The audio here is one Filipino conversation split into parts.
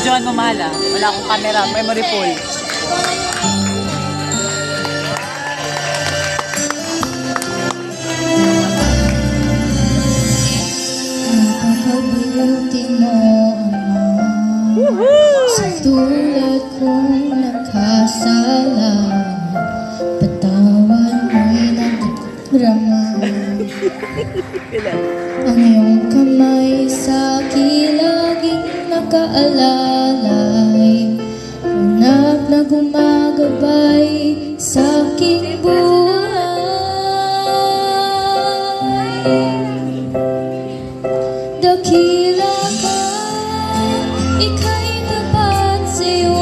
Videoan mo, mahal ah. Wala akong camera, memory full. Napakabuti mo, Ama, sa tulad kong nakasala. Patawan mo'y nagdarama. Ang iyong kamay sa akin laging nakaalalay. Hanap na gumagabay sa aking buhay. Dakila ka, ika'y tapat sa'yo.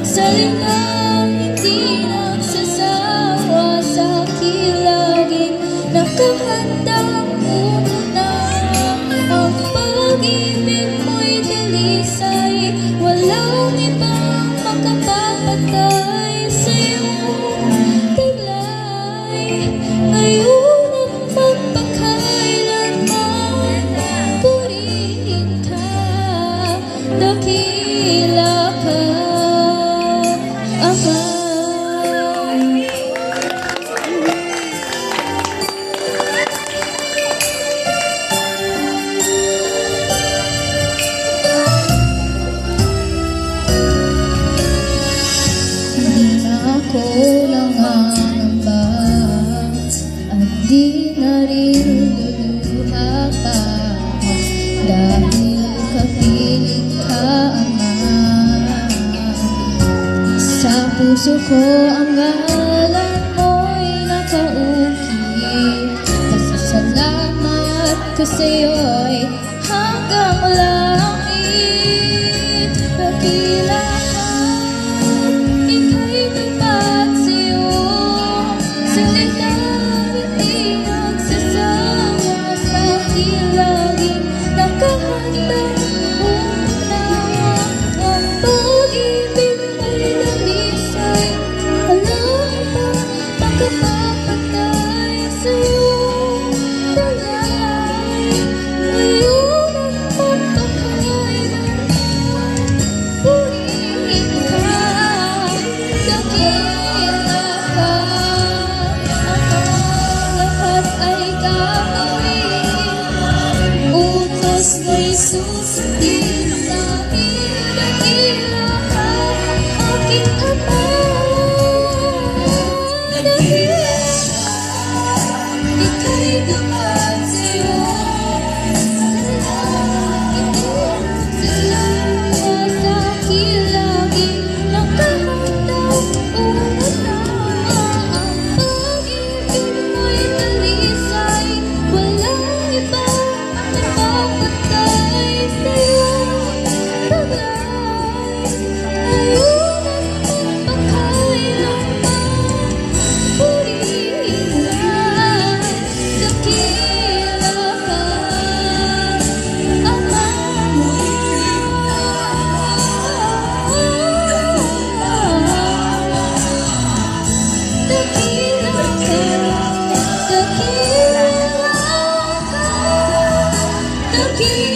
Salinang hindi nagsasawa sa akin laging nakahandang una. Ang pag-ibig mo'y dalisay, walang ibang makapapatay sa'yo. Taglay, ngayon at magpakailanman, purihin ka, dakila ka, Ama. Hindi na ako nangangamba at di na rin luluha pa, dahil kapiling ka, Ama. Sa puso ko ang ngalan mo'y nakaukit. Pasasalamat ko sa'yo'y hanggang langit. Dakila ka, ika'y tapat sa'yo. Salitang hindi nagsasawa sa akin laging nakahandang una. Ang pag-ibig mo'y dalisay, walang ibang makapapatay sa'yo. Taglay, ngayon at magpakailanman, purihin ka, dakila ka, Ama. Lahat ay gagawin, utos mo'y susundin namin. Dakila ka, aking Ama. Dakila ka, ika'y tapat sa'yo. Salanang hindi nagsasawa sa akin laging nakahandang una. Ang pag-ibig mo'y dalisay, walang ibang makapapatay sa'yo. Taglay, ngayon at magpakailanman, purihin ka, dakila ka, Ama. Dakila ka, dakila ka, dakila